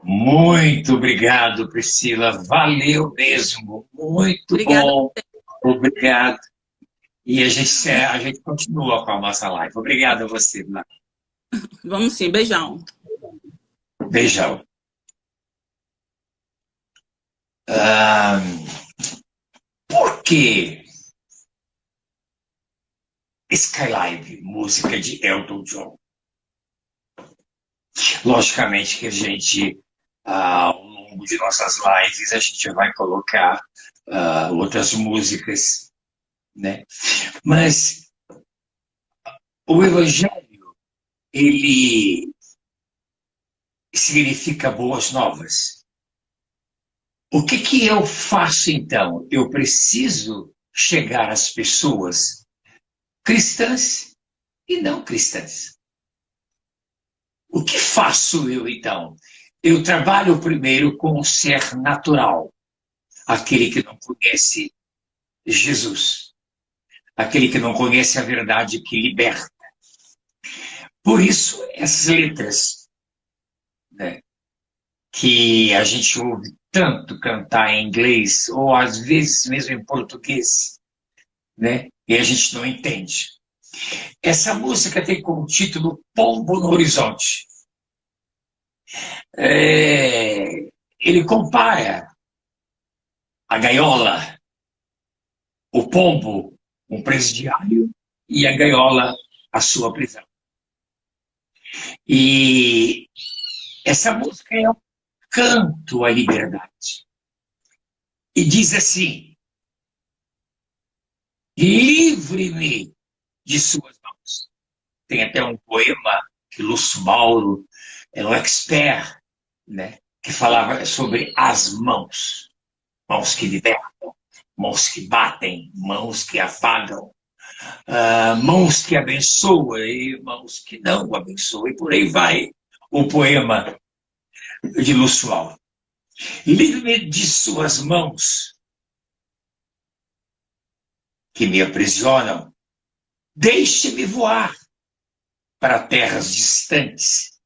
Muito obrigado, Priscila. Valeu mesmo. Muito Obrigada. bom. Obrigado. E a gente continua com a nossa live. Obrigado a você, Blanca. Vamos sim, beijão. Beijão. Ah, por que Skylive, música de Elton John? Logicamente que a gente, ao longo de nossas lives, a gente vai colocar outras músicas, né? Mas o Evangelho, ele significa boas novas. O que que eu faço então? Eu preciso chegar às pessoas cristãs e não cristãs. O que faço eu então? Eu trabalho primeiro com o ser natural, aquele que não conhece Jesus, aquele que não conhece a verdade que liberta. Por isso, essas letras, né, que a gente ouve tanto cantar em inglês, ou às vezes mesmo em português, né? E a gente não entende. Essa música tem como título Pombo no Horizonte. Ele compara a gaiola, o pombo, um presidiário, e a gaiola, a sua prisão. E essa música é um canto à liberdade. E diz assim: livre-me de suas mãos. Tem até um poema que Lúcio Mauro é um expert, né, que falava sobre as mãos que libertam, mãos que batem, mãos que afagam, mãos que abençoam e mãos que não abençoam, e por aí vai o poema de Lúcio Mauro. Livre-me de suas mãos que me aprisionam, deixe-me voar para terras distantes,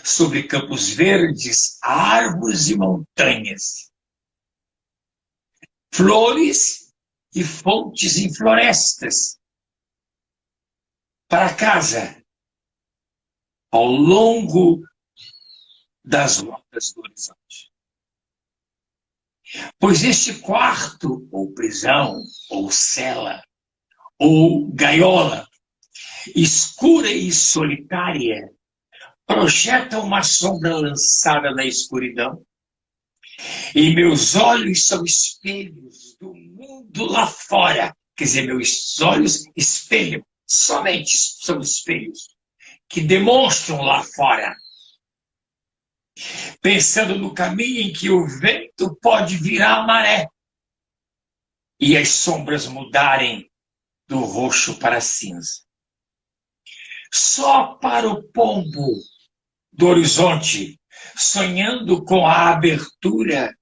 sobre campos verdes, árvores e montanhas, flores e fontes em florestas, para casa, ao longo das rotas do horizonte. Pois este quarto, ou prisão, ou cela, ou gaiola, escura e solitária, projeta uma sombra lançada na escuridão, e meus olhos são espelhos do mundo lá fora. Quer dizer, meus olhos espelham, somente são espelhos, que demonstram lá fora, pensando no caminho em que o vento pode virar a maré e as sombras mudarem do roxo para cinza. Só para o pombo do horizonte, sonhando com a abertura,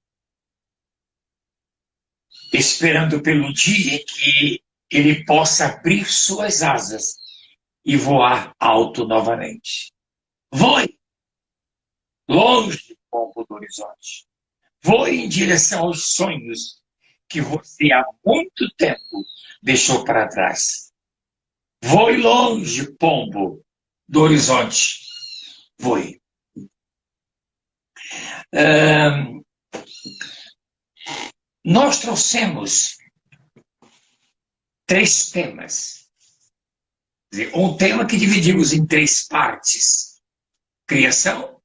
esperando pelo dia em que ele possa abrir suas asas e voar alto novamente. Voe longe, pombo do horizonte. Voe em direção aos sonhos que você há muito tempo deixou para trás. Voe longe, pombo do horizonte. Voe. Ahn, Nós trouxemos três temas. Quer dizer, um tema que dividimos em três partes: criação,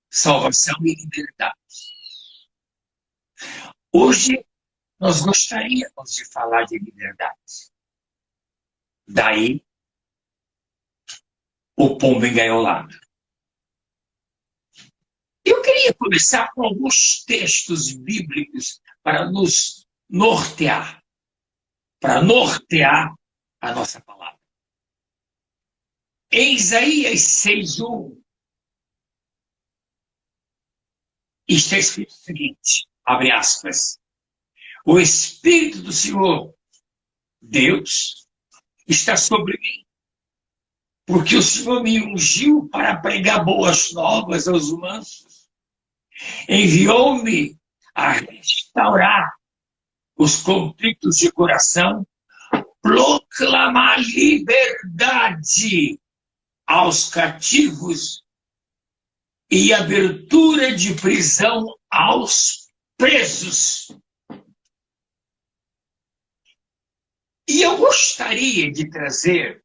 salvação e liberdade. Hoje, nós gostaríamos de falar de liberdade. Daí, o pombo engaiolado. Eu queria começar com alguns textos bíblicos para nortear a nossa palavra. Em Isaías 6:1, está escrito o seguinte, abre aspas, o Espírito do Senhor, Deus, está sobre mim, porque o Senhor me ungiu para pregar boas novas aos mansos. Enviou-me a restaurar os contritos de coração, proclamar liberdade aos cativos e abertura de prisão aos presos. E eu gostaria de trazer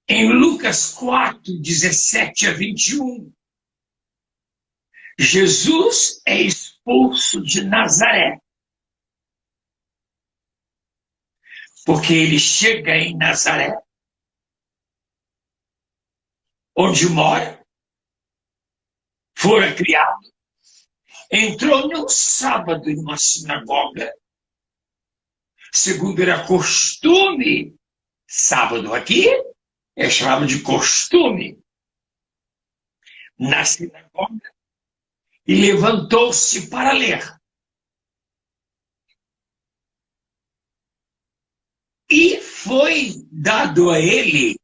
em Lucas 4, 17 a 21, Jesus é expulso de Nazaré, porque ele chega em Nazaré, onde mora, fora criado, entrou num sábado em uma sinagoga, segundo era costume, sábado aqui é chamado de costume, na sinagoga, e levantou-se para ler. E foi dado a ele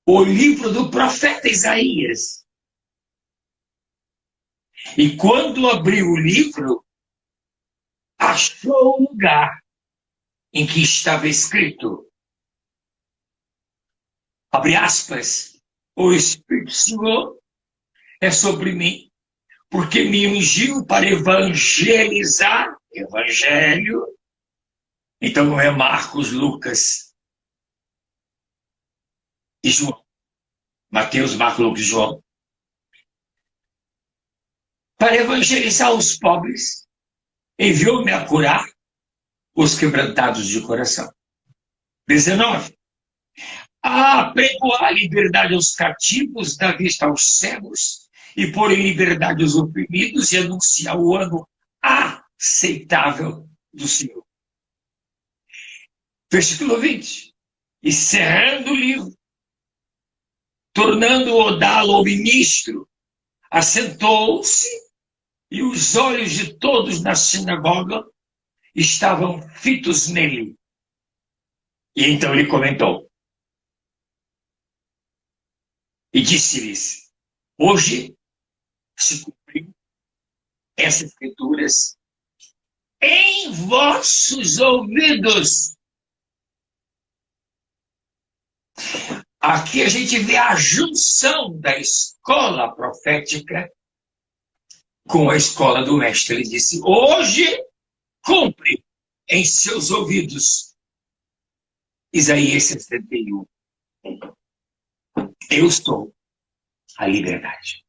o livro do profeta Isaías. E quando abriu o livro, achou o lugar em que estava escrito, abre aspas, o Espírito do Senhor é sobre mim, porque me ungiu para evangelizar, evangelho, então não é Marcos, Lucas e João, Mateus, Marcos, Lucas e João, para evangelizar os pobres, enviou-me a curar os quebrantados de coração. 19. A pregoar a liberdade aos cativos, dar vista aos cegos, e pôr em liberdade os oprimidos, e anunciar o ano aceitável do Senhor. Versículo 20. E cerrando o livro, tornando-o dá-lo ao ministro, assentou-se, e os olhos de todos na sinagoga estavam fitos nele. E então ele comentou. E disse-lhes, hoje se cumpriu essas escrituras em vossos ouvidos. Aqui a gente vê a junção da escola profética com a escola do mestre. Ele disse, hoje cumpre em seus ouvidos. Isaías 61. Eu sou a liberdade.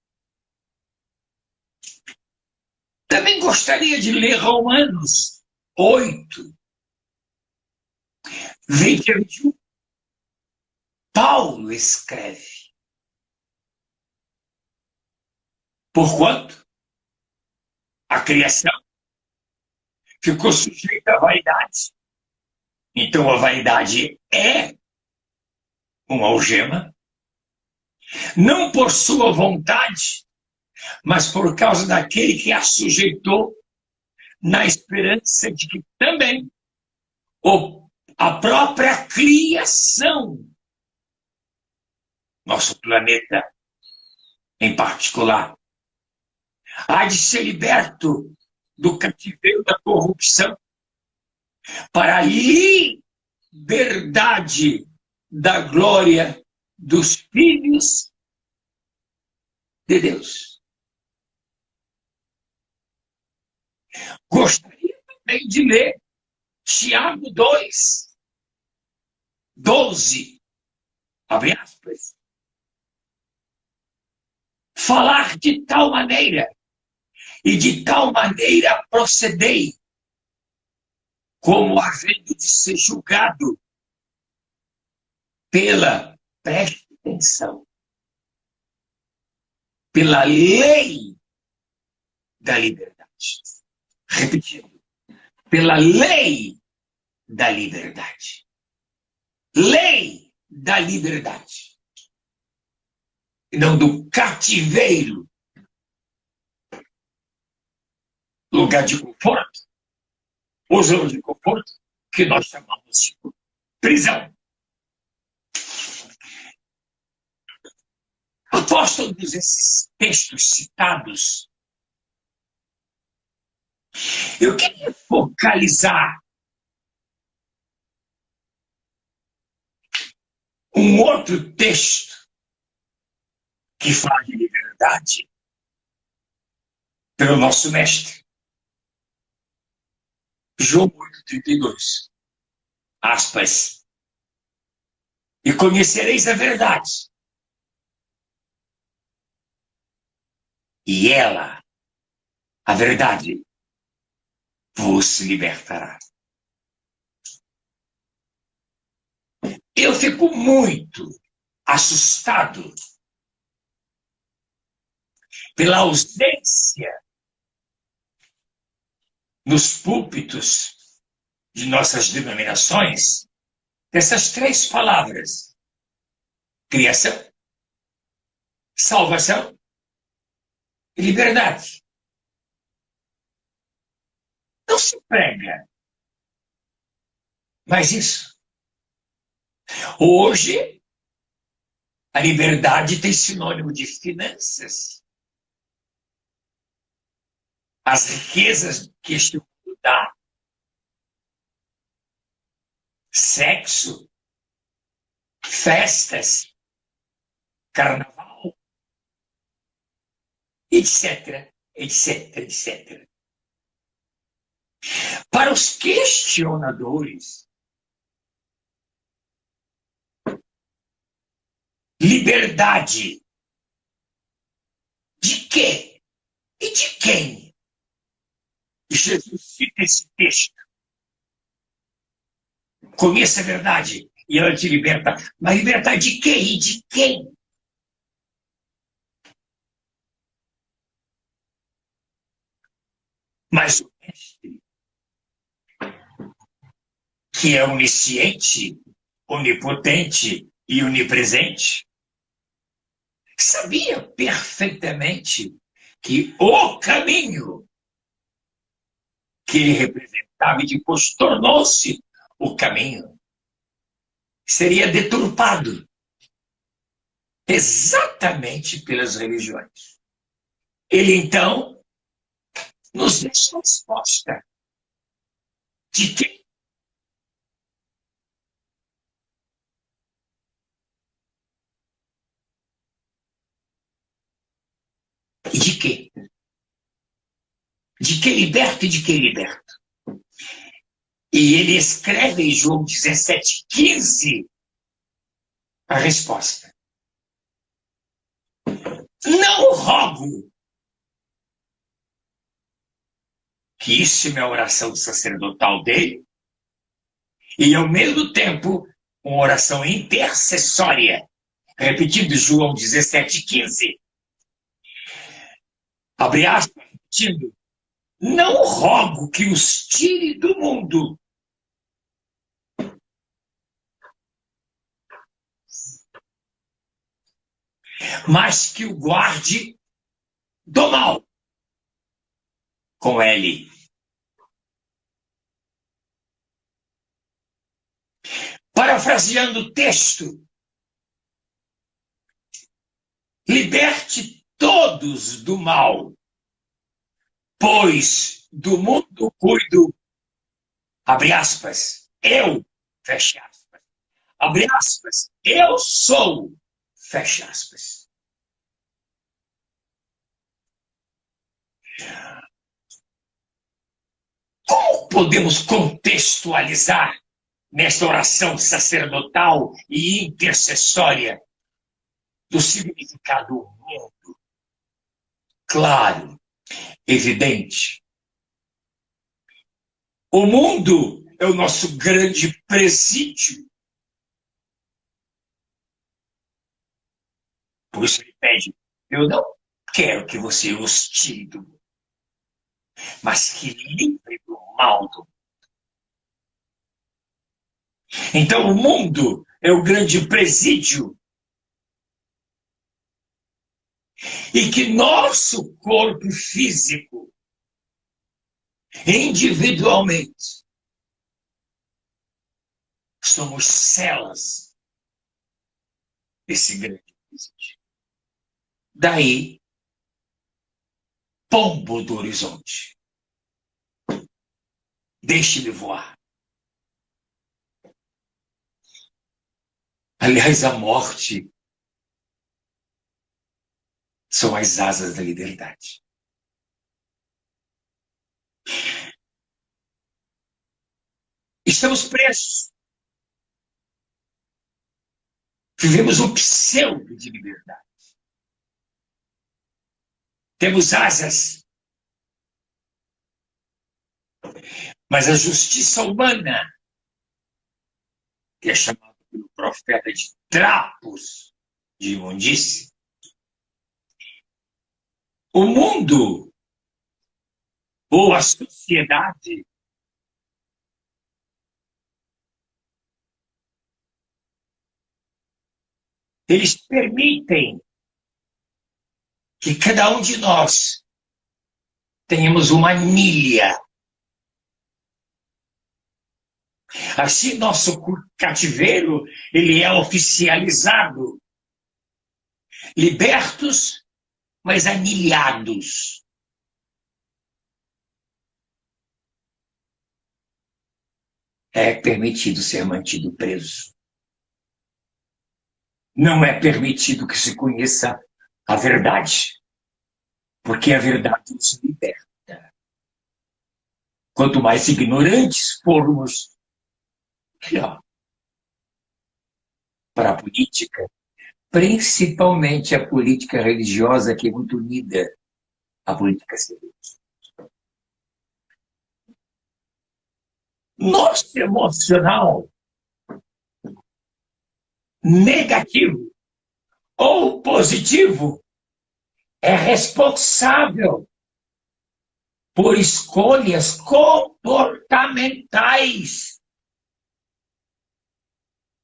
Também gostaria de ler Romanos 8, 20 a 21. Paulo escreve. Porquanto a criação ficou sujeita à vaidade. Então a vaidade é uma algema. Não por sua vontade, mas por causa daquele que a sujeitou, na esperança de que também a própria criação, nosso planeta em particular, há de ser liberto do cativeiro da corrupção para a liberdade da glória dos filhos de Deus. Gostaria também de ler Tiago 2, 12, abre aspas. Falar de tal maneira, e de tal maneira procedei, como havendo de ser julgado pela, preste atenção, pela lei da liberdade. Repetindo, pela lei da liberdade. Lei da liberdade. E não do cativeiro, lugar de conforto, ou zona de conforto, que nós chamamos de prisão. gostam desses textos citados, eu queria focalizar um outro texto que fala de liberdade pelo nosso mestre. João 8,32. Aspas. E conhecereis a verdade. E ela, a verdade, vos libertará. Eu fico muito assustado pela ausência nos púlpitos de nossas denominações dessas três palavras: criação, salvação e liberdade. Não se prega mais isso. Hoje, a liberdade tem sinônimo de finanças. As riquezas que este mundo dá. Sexo, festas, carnaval, etc, etc, etc. Para os questionadores, liberdade de quê e de quem? Jesus cita esse texto. Conheça a verdade e ela te liberta. Mas libertar de quê e de quem? Mas o mestre, que é onisciente, onipotente e onipresente, sabia perfeitamente que o caminho que ele representava e depois tornou-se o caminho seria deturpado exatamente pelas religiões. Ele, então, nos deixa a resposta de quem? E de quê? De que liberta e de que liberta. E ele escreve em João 17,15 a resposta. Não rogo que isso é a oração sacerdotal dele, e ao mesmo tempo uma oração intercessória, repetindo João 17,15. Abre aspas, repetindo. Não rogo que os tire do mundo, mas que o guarde do mal. Com L. Parafraseando o texto, liberte todos do mal, pois do mundo cuido, abre aspas, eu, fecha aspas, abre aspas, eu sou, fecha aspas. Como podemos contextualizar nesta oração sacerdotal e intercessória do significado mundo? Claro, evidente. O mundo é o nosso grande presídio. Por isso ele pede, eu não quero que você os tire do mundo, mas que livre do mal do mundo. Então o mundo é o grande presídio e que nosso corpo físico, individualmente, somos celas desse grande presídio. Daí, pombo do horizonte. Deixe-me voar. Aliás, a morte são as asas da liberdade. Estamos presos. Vivemos um pseudo de liberdade. Temos asas. Mas a justiça humana, que é chamada pelo profeta de trapos de imundície, o mundo ou a sociedade eles permitem que cada um de nós tenhamos uma anilha. Assim, nosso cativeiro ele é oficializado. Libertos, mas anilhados. É permitido ser mantido preso. Não é permitido que se conheça a verdade, porque a verdade nos liberta. Quanto mais ignorantes formos, melhor. Para a política, principalmente a política religiosa, que é muito unida à política civil. Nosso emocional negativo ou positivo é responsável por escolhas comportamentais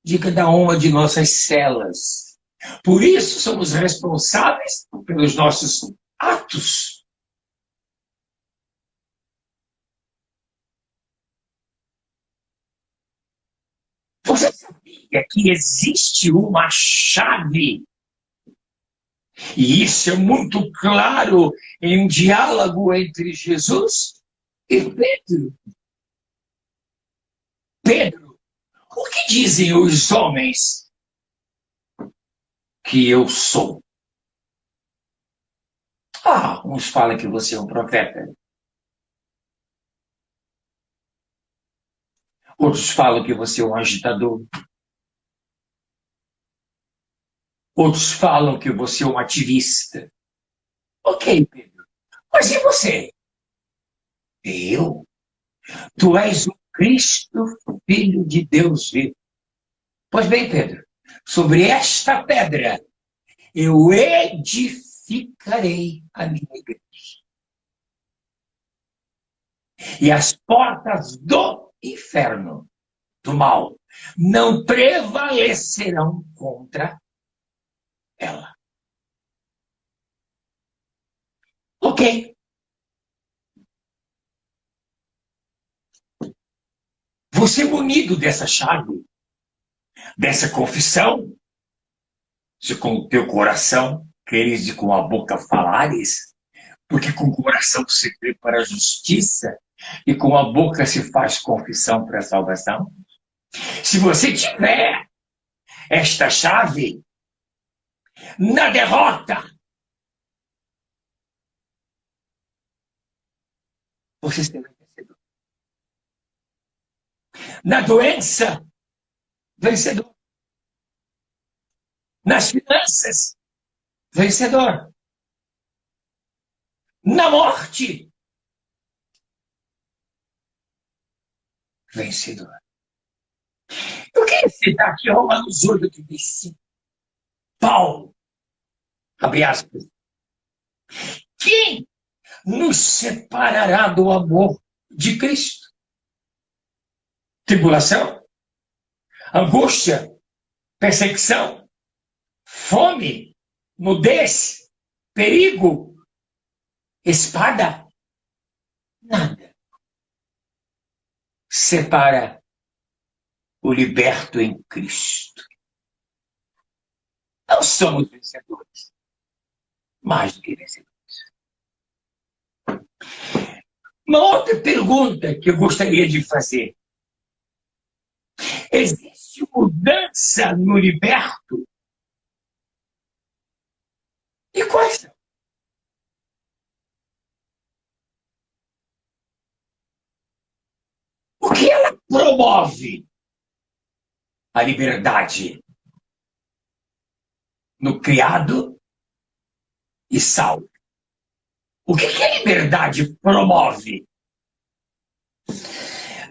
de cada uma de nossas células. Por isso somos responsáveis pelos nossos atos. Você sabia que existe uma chave? E isso é muito claro em um diálogo entre Jesus e Pedro. Pedro, o que dizem os homens que eu sou? Uns falam que você é um profeta. Outros falam que você é um agitador. Outros falam que você é um ativista. Ok, Pedro. Mas e você? Eu? Tu és o Cristo, Filho de Deus vivo. Pois bem, Pedro, sobre esta pedra eu edificarei a minha igreja. E as portas do inferno, do mal, não prevalecerão contra ela. Ok. Você munido dessa chave, dessa confissão, se com o teu coração queres e com a boca falares, porque com o coração se crê para a justiça e com a boca se faz confissão para a salvação. Se você tiver esta chave, na derrota, você será vencedor. Na doença, vencedor. Nas finanças, vencedor. Na morte, vencedor. Eu queria citar aqui Romanos 8:35. Paulo, abre aspas. Quem nos separará do amor de Cristo? Tribulação? Angústia? Perseguição? Fome? Nudez? Perigo? Espada? Nada separa o liberto em Cristo. Não somos vencedores. Mais do que vencedores. Uma outra pergunta que eu gostaria de fazer. Existe mudança no liberto? E quais são? O que ela promove? A liberdade no criado e salvo. O que a liberdade promove?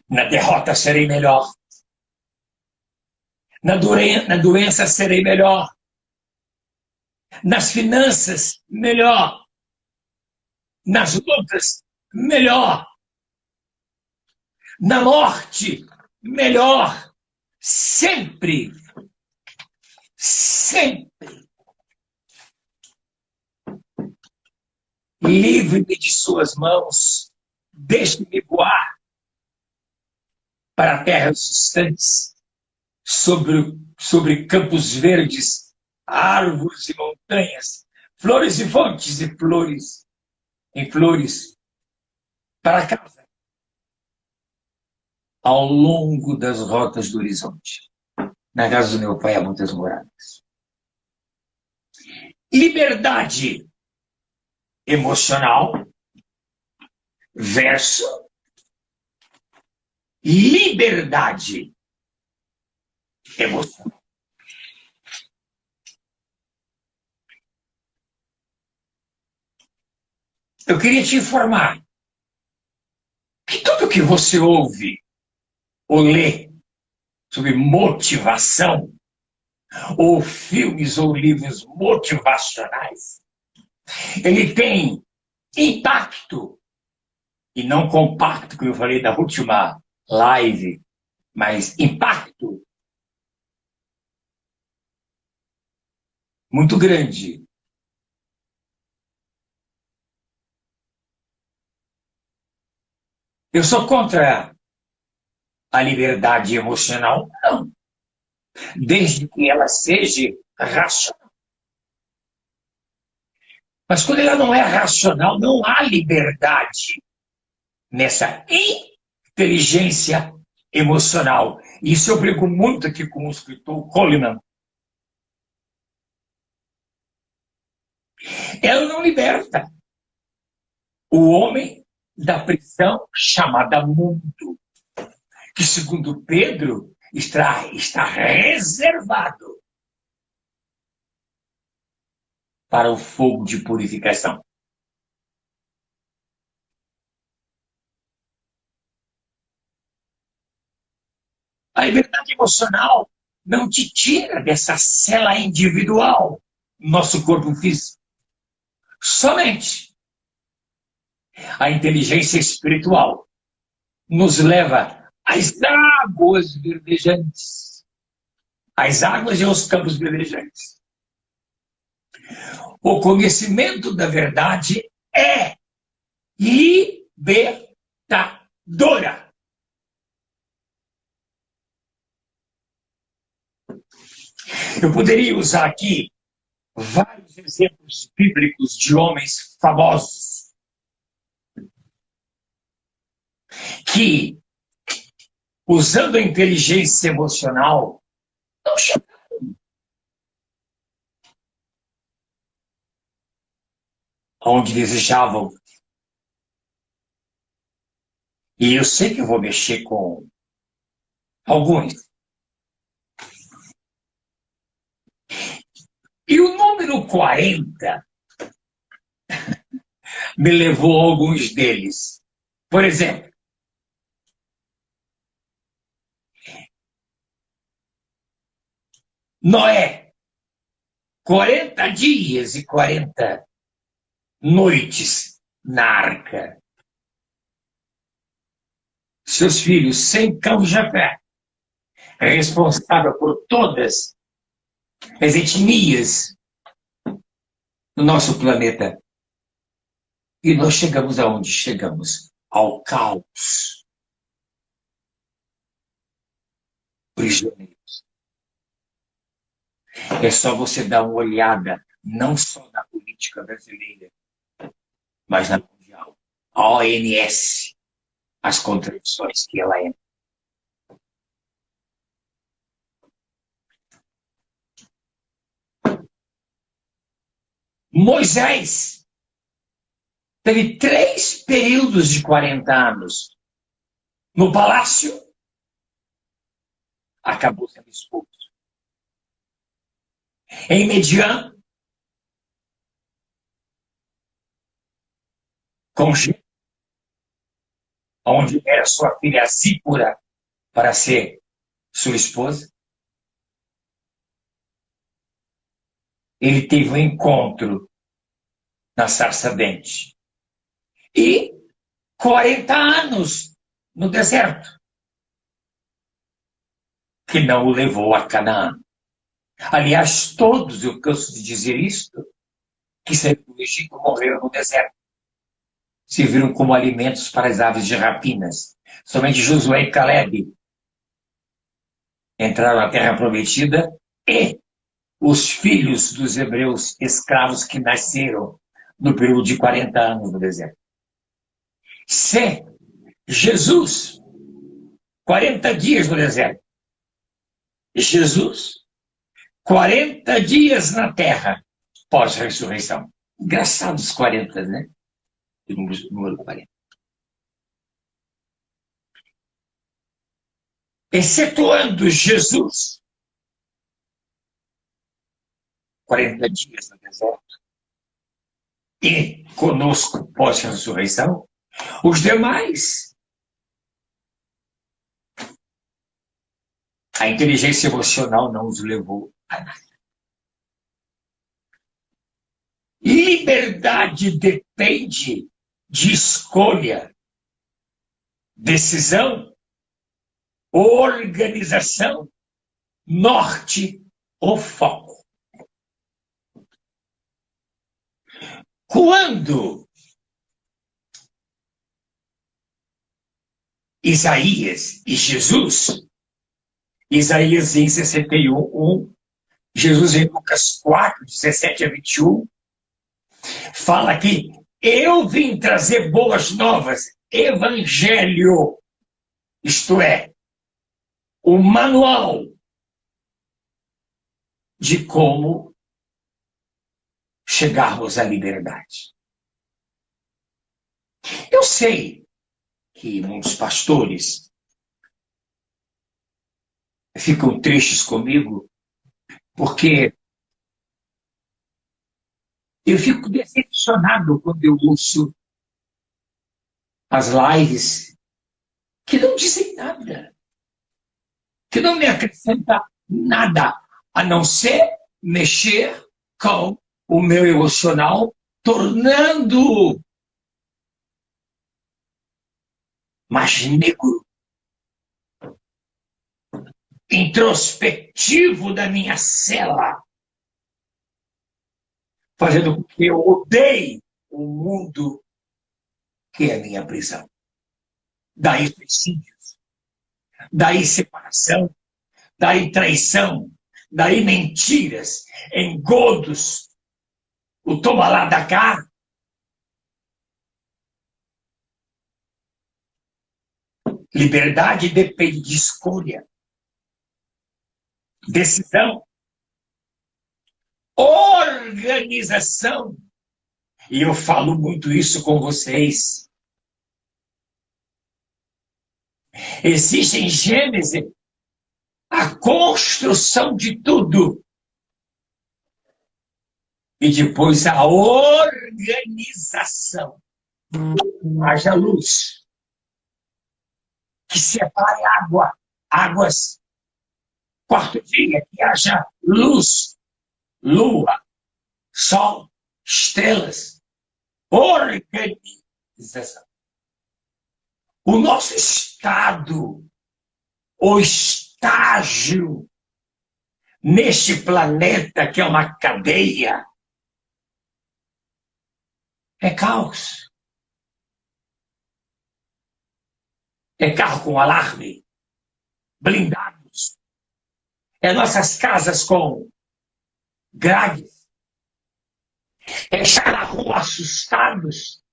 Na derrota serei melhor. Na doença serei melhor. Nas finanças, melhor. Nas lutas, melhor. Na morte, melhor. Sempre. Sempre. Livre-me de suas mãos. Deixe-me voar para terras distantes, sobre campos verdes, árvores e montanhas, flores e fontes e flores, em flores, para casa, ao longo das rotas do horizonte. Na casa do meu pai há muitas moradas. Liberdade emocional versus liberdade emocional. Eu queria te informar que tudo que você ouve ou lê sobre motivação, ou filmes ou livros motivacionais, ele tem impacto, e não compacto, que eu falei na última live, mas impacto muito grande. Eu sou contra a liberdade emocional? Não. Desde que ela seja racional. Mas quando ela não é racional, não há liberdade nessa inteligência emocional. Isso eu brigo muito aqui com o escritor Coleman. Ela não liberta o homem da prisão chamada mundo, que, segundo Pedro, está reservado para o fogo de purificação. A liberdade emocional não te tira dessa cela individual, nosso corpo físico. Somente a inteligência espiritual nos leva às águas verdejantes. As águas e os campos verdejantes. O conhecimento da verdade é libertadora. Eu poderia usar aqui vários exemplos bíblicos de homens famosos que, usando a inteligência emocional, não chegaram aonde desejavam. E eu sei que eu vou mexer com alguns. E o número 40 me levou a alguns deles. Por exemplo, Noé, 40 dias e 40 noites na arca. Seus filhos, sem cão Jafé, responsável por todas as etnias no nosso planeta. E nós chegamos aonde chegamos? Ao caos. Prisioneiros. É só você dar uma olhada, não só na política política brasileira, mas na mundial. A OMS, as contradições que ela é. Moisés teve 3 períodos de 40 anos no palácio, acabou sendo expulso. Em Midian, com Jetro, onde era sua filha Zípora para ser sua esposa, ele teve um encontro na sarça ardente. E 40 anos no deserto, que não o levou a Canaã. Aliás, todos, eu canso de dizer isto, que saíram do Egito morreram no deserto. Se viram como alimentos para as aves de rapinas. Somente Josué e Caleb entraram na terra prometida e os filhos dos hebreus escravos que nasceram no período de 40 anos no deserto. Se Jesus, 40 dias no deserto, Jesus, 40 dias na terra, pós-ressurreição. Engraçados 40, né? Número 40. Excetuando Jesus, 40 dias no deserto, e conosco pós-ressurreição, os demais, a inteligência emocional não os levou a nada. Liberdade depende de escolha, decisão, organização, norte ou foco. Quando Isaías e Jesus, Isaías em 61, Jesus em Lucas 4, 17 a 21, fala que eu vim trazer boas novas, evangelho, isto é, o manual de como chegarmos à liberdade. Eu sei que muitos pastores ficam tristes comigo porque eu fico decepcionado quando eu ouço as lives que não dizem nada, que não me acrescenta nada, a não ser mexer com o meu emocional, tornando mais negro, introspectivo da minha cela, fazendo com que eu odeie o mundo que é a minha prisão. Daí suicídios, daí separação, daí traição, daí mentiras, engodos, o toma lá da cá. Liberdade depende de escolha, decisão, organização. E eu falo muito isso com vocês. Existe em Gênesis a construção de tudo. E depois a organização. Haja luz. Que separe águas. Quarto dia, que haja luz, lua, sol, estrelas. Organização. O nosso estado, o estágio neste planeta que é uma cadeia, é caos. É carro com alarme, blindados. É nossas casas com grades. Estar na rua assustados.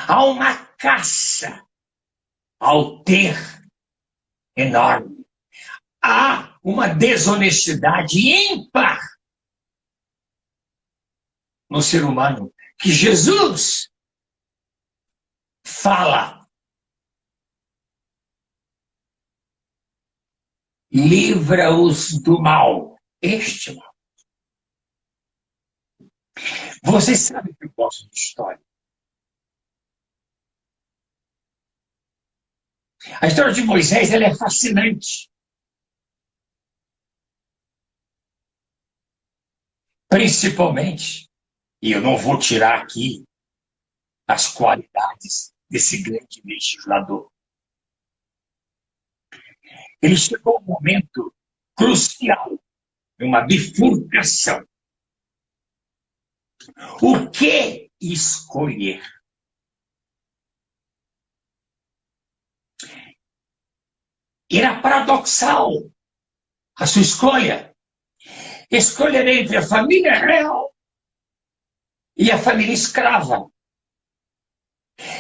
Há uma caça ao ter enorme. Há uma desonestidade ímpar no ser humano que Jesus fala. Livra-os do mal. Este mal. Vocês sabem que eu gosto de história. A história de Moisés ela é fascinante. Principalmente, e eu não vou tirar aqui as qualidades desse grande legislador. Ele chegou a um momento crucial, uma bifurcação. O que escolher? Era paradoxal a sua escolha. Escolher entre a família real e a família escrava.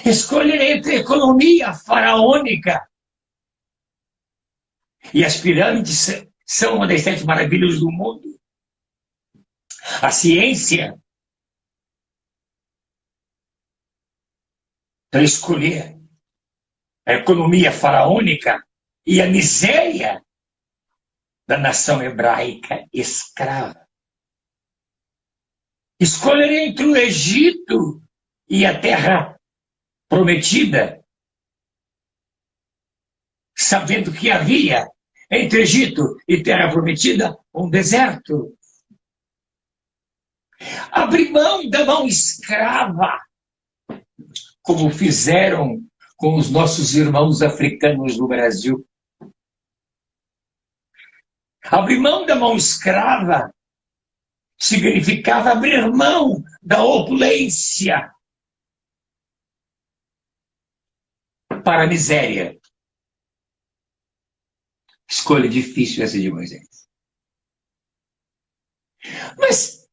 Escolher entre a economia faraônica. E as pirâmides são uma das 7 maravilhas do mundo. A ciência. Para escolher a economia faraônica e a miséria da nação hebraica escrava. Escolher entre o Egito e a terra prometida, sabendo que havia entre Egito e terra prometida um deserto. Abrir mão da mão escrava, como fizeram com os nossos irmãos africanos no Brasil. Abrir mão da mão escrava significava abrir mão da opulência para a miséria. Escolha difícil essa de Moisés. Mas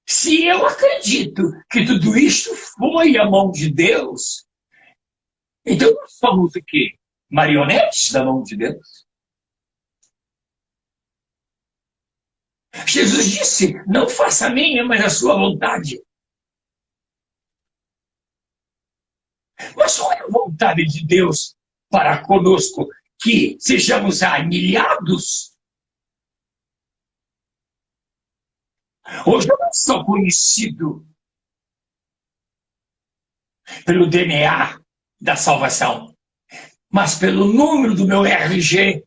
se eu acredito que tudo isto foi a mão de Deus, então nós somos o quê? Marionetes da mão de Deus? Jesus disse, não faça a minha, mas a sua vontade. Mas qual é a vontade de Deus para conosco? Que sejamos anilhados? Hoje eu não sou conhecido pelo DNA da salvação, mas pelo número do meu RG,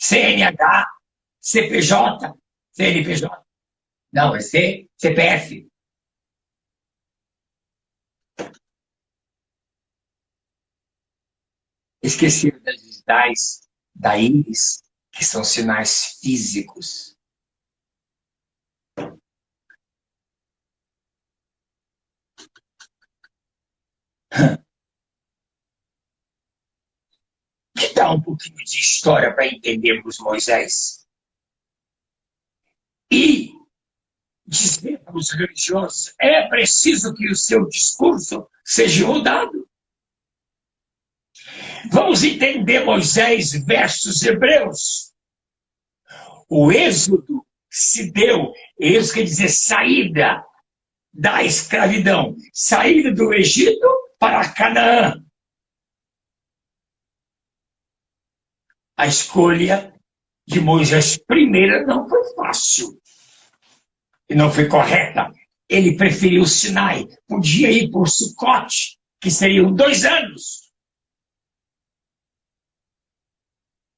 CNH, CPJ, CNPJ. Não, é CPF. Esqueci das digitais, da íris, que são sinais físicos. Que tal um pouquinho de história para entendermos Moisés? E dizer para os religiosos, é preciso que o seu discurso seja mudado. Vamos entender Moisés versus Hebreus. O êxodo se deu, êxodo quer dizer saída da escravidão, saída do Egito para Canaã. A escolha de Moisés primeira não foi fácil. E não foi correta. Ele preferiu o Sinai. Podia ir por Sucote, que seriam 2 anos.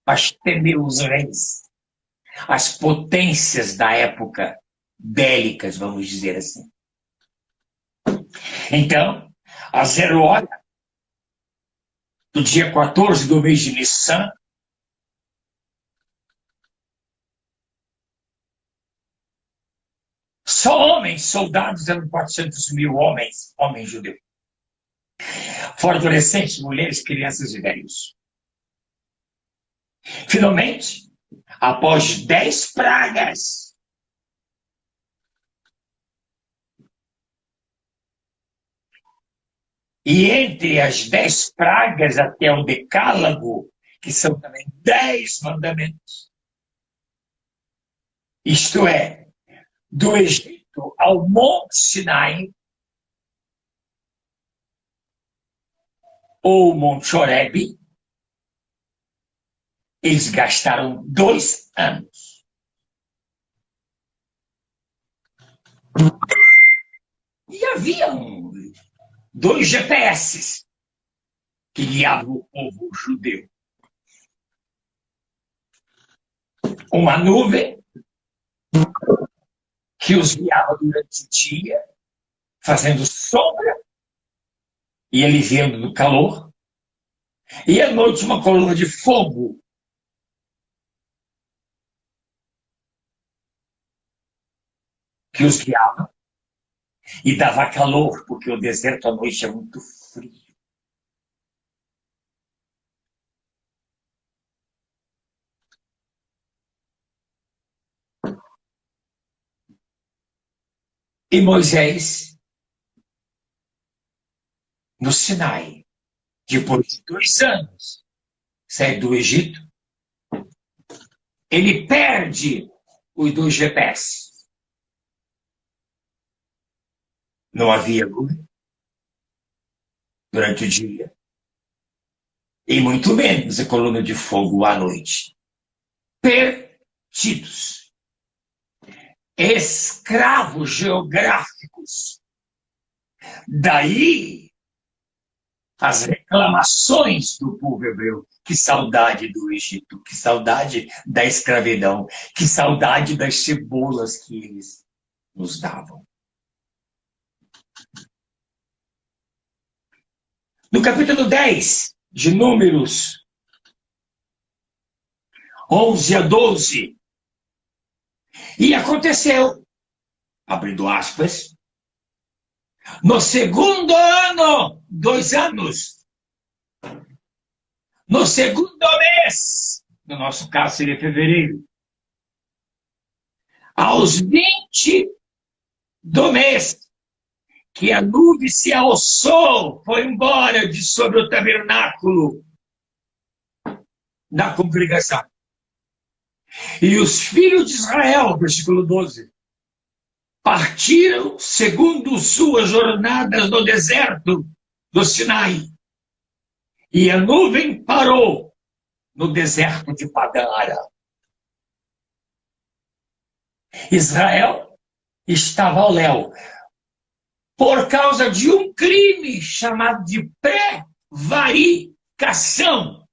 Mas temeu os reis, as potências da época, bélicas, vamos dizer assim. Então, a 0 hora do dia 14 do mês de Nissan, só homens, soldados, eram 400 mil homens judeus. Fora adolescentes, mulheres, crianças e velhos. Finalmente, após 10 pragas, e entre as 10 pragas até o decálogo, que são também 10 mandamentos, isto é, do Egito ao Monte Sinai, ou Monte Horebe, eles gastaram 2 anos. E haviam 2 GPS que guiavam o povo judeu. Uma nuvem que os guiava durante o dia, fazendo sombra e aliviando do calor. E à noite uma coluna de fogo que os guiava e dava calor, porque o deserto à noite é muito frio. E Moisés, no Sinai, depois de 2 anos, sai do Egito, ele perde os 2 GPS. Não havia luz durante o dia, e muito menos a coluna de fogo à noite. Perdidos. Escravos geográficos. Daí as reclamações do povo hebreu. Que saudade do Egito, que saudade da escravidão, que saudade das cebolas que eles nos davam. No capítulo 10 de Números, 11 a 12, e aconteceu, abrindo aspas, no segundo ano, 2 anos, no segundo mês, no nosso caso seria fevereiro, aos 20 do mês, que a nuvem se alçou, foi embora de sobre o tabernáculo da congregação. E os filhos de Israel, versículo 12, partiram segundo suas jornadas no deserto do Sinai. E a nuvem parou no deserto de Padã Aram. Israel estava ao léu por causa de um crime chamado de prevaricação.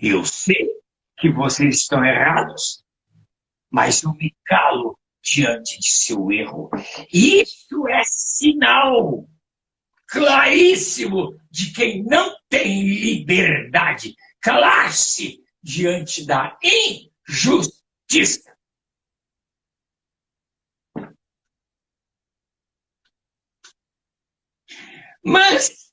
Eu sei que vocês estão errados, mas eu me calo diante de seu erro. Isso é sinal claríssimo de quem não tem liberdade. Calar-se diante da injustiça. Mas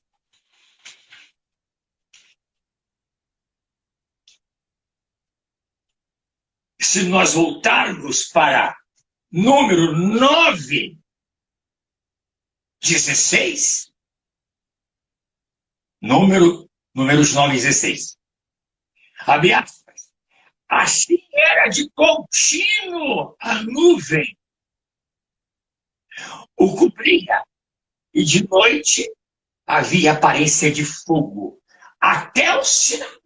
se nós voltarmos para número 9, 16, números 9 e 16. Abre aspas. Assim era de contínuo a nuvem o cobria, e de noite havia aparência de fogo até o Sinai.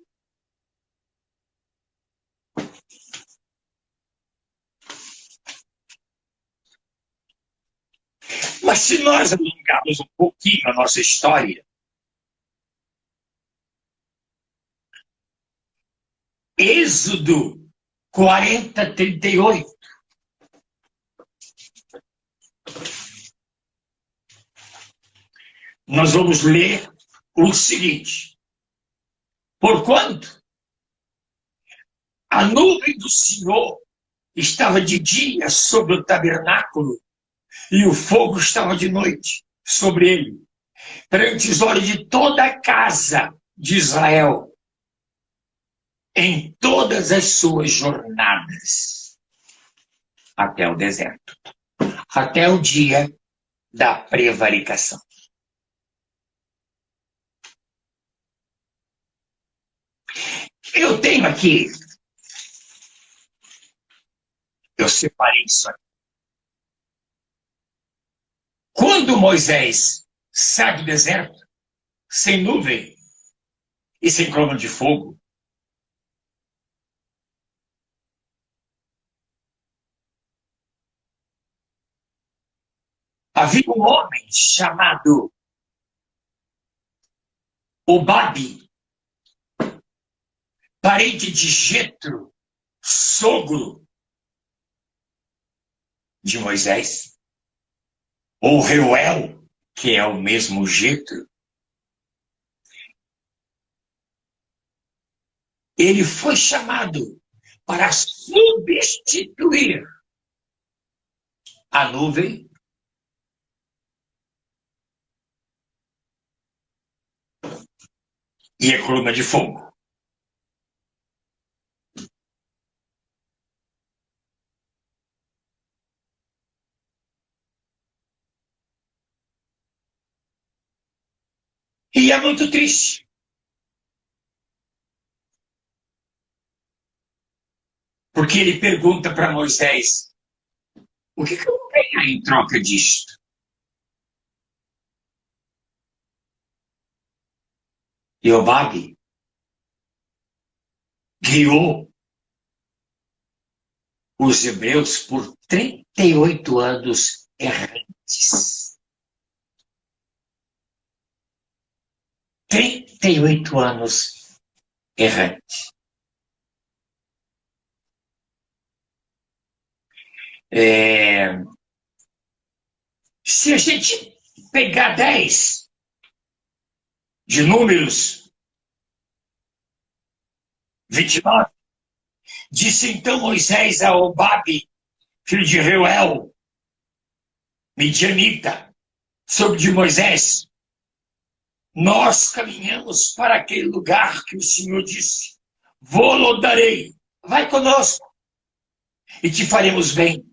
Mas se nós alongarmos um pouquinho a nossa história, Êxodo 40, 38. Nós vamos ler o seguinte. Porquanto a nuvem do Senhor estava de dia sobre o tabernáculo e o fogo estava de noite sobre ele, perante os olhos de toda a casa de Israel. em todas as suas jornadas até o deserto, até o dia da prevaricação. Eu tenho aqui, eu separei isso aqui. Quando Moisés sai do deserto, sem nuvem e sem coluna de fogo, havia um homem chamado Obabe, parente de Jetro, sogro de Moisés, ou Reuel, que é o mesmo Jetro. Ele foi chamado para substituir a nuvem e a coluna de fogo. E é muito triste. Porque ele pergunta para Moisés, o que eu vou ganhar em troca disto? E Obabe guiou os hebreus por 38 anos errantes. 38 anos errantes. Se a gente pegar 10 de Números 29, disse então Moisés a Obabe, filho de Reuel, midianita, sobre de Moisés, nós caminhamos para aquele lugar que o Senhor disse, vou-lo darei, vai conosco e te faremos bem,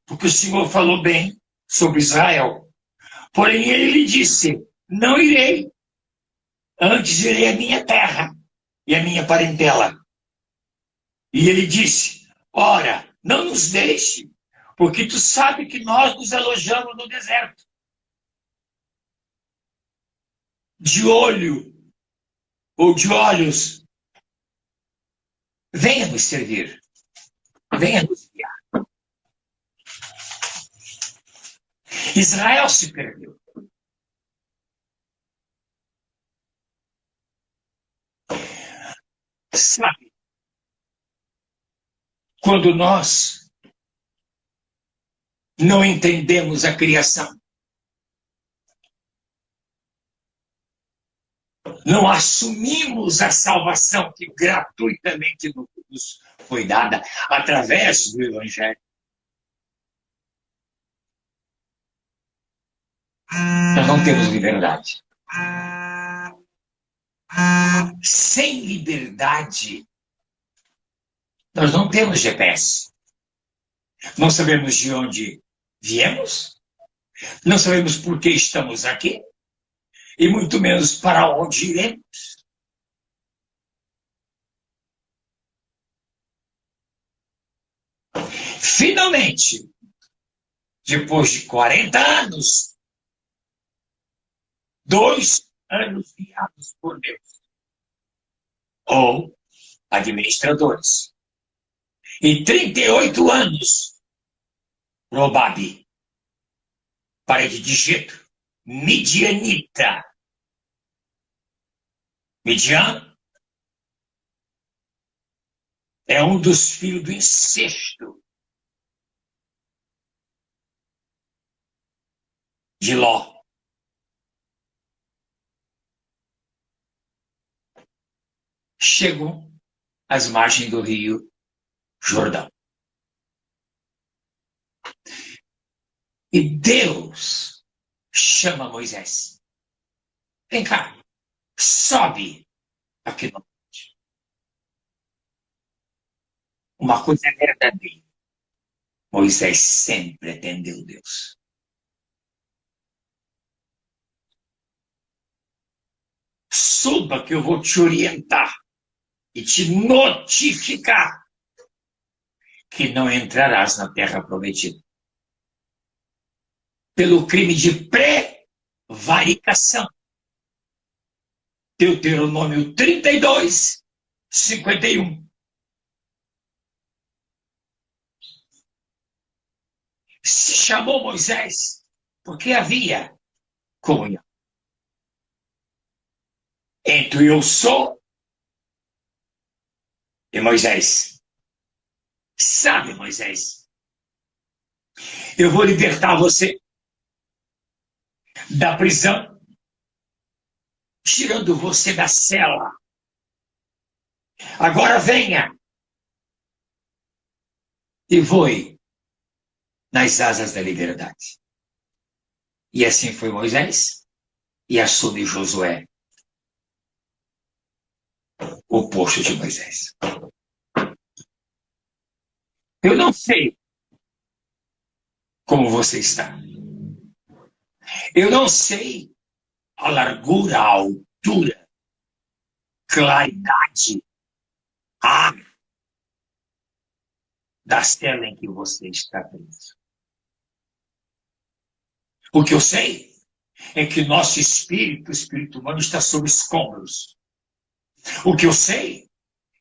porque o Senhor falou bem sobre Israel. Porém ele lhe disse, não irei, antes irei à minha terra e à minha parentela. E ele disse, ora, não nos deixe, porque tu sabe que nós nos alojamos no deserto. De olho, ou de olhos, venha nos servir, venha nos guiar. Israel se perdeu. Sabe, quando nós não entendemos a criação, não assumimos a salvação que gratuitamente nos foi dada através do Evangelho, nós não temos liberdade. Sem liberdade, nós não temos GPS. Não sabemos de onde viemos, não sabemos por que estamos aqui, e muito menos para onde iremos. Finalmente, depois de 40 anos, 2 anos guiados por Deus, ou administradores, e 38 anos, Obabe, parede de Jetro, midianita. Midian é um dos filhos do incesto de Ló. Chegou às margens do rio Jordão. E Deus chama Moisés. Vem cá, sobe aqui no monte. uma coisa verdadeira. Moisés sempre atendeu Deus. Suba que eu vou te orientar e te notificar que não entrarás na terra prometida. Pelo crime de prevaricação. Deuteronômio 32, 51. Se chamou Moisés porque havia comunhão entre eu sou e Moisés. Sabe, Moisés, eu vou libertar você da prisão, tirando você da cela. Agora venha e voe nas asas da liberdade. E assim foi Moisés, e assume Josué o posto de Moisés. Eu não sei como você está. Eu não sei a largura, a altura, claridade, ar da cela em que você está preso. O que eu sei é que nosso espírito, o espírito humano, está sob escombros. O que eu sei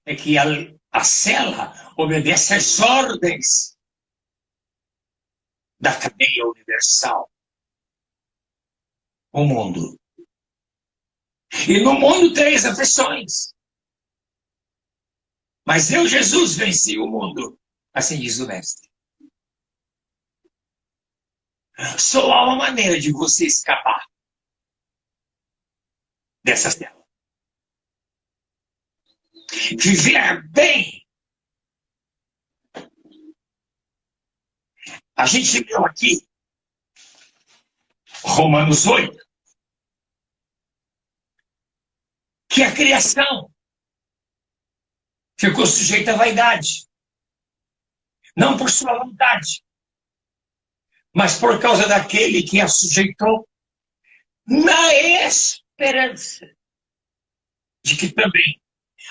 é que a cela obedece às ordens da cadeia universal. O mundo. E no mundo três aflições. Mas eu, Jesus, venci o mundo. Assim diz o mestre. Só há uma maneira de você escapar dessa cela. Viver bem. A gente viu aqui, Romanos 8, que a criação ficou sujeita à vaidade. Não por sua vontade, mas por causa daquele que a sujeitou, na esperança de que também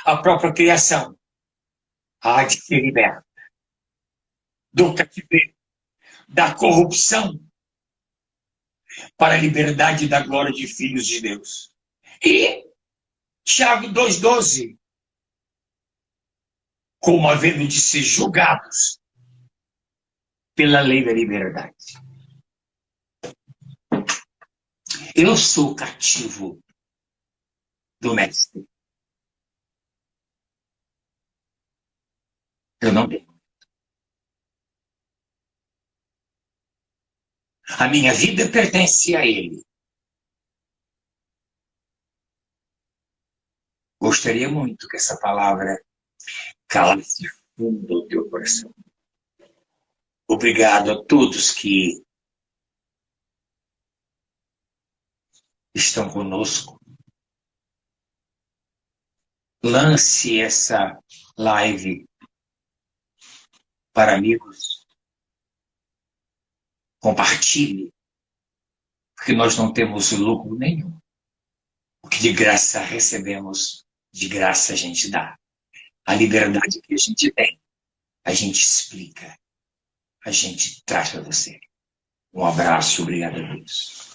a própria criação há de ser liberta do cativeiro, da corrupção, para a liberdade da glória de filhos de Deus. E Tiago 2,12, como havendo de ser julgados pela lei da liberdade. Eu sou cativo do mestre. Eu não tenho. A minha vida pertence a ele. Gostaria muito que essa palavra calasse fundo o teu coração. Obrigado a todos que estão conosco. Lance essa live para amigos. Compartilhe, porque nós não temos lucro nenhum. O que de graça recebemos, de graça a gente dá. A liberdade que a gente tem, a gente explica, a gente traz para você. Um abraço, obrigado a Deus.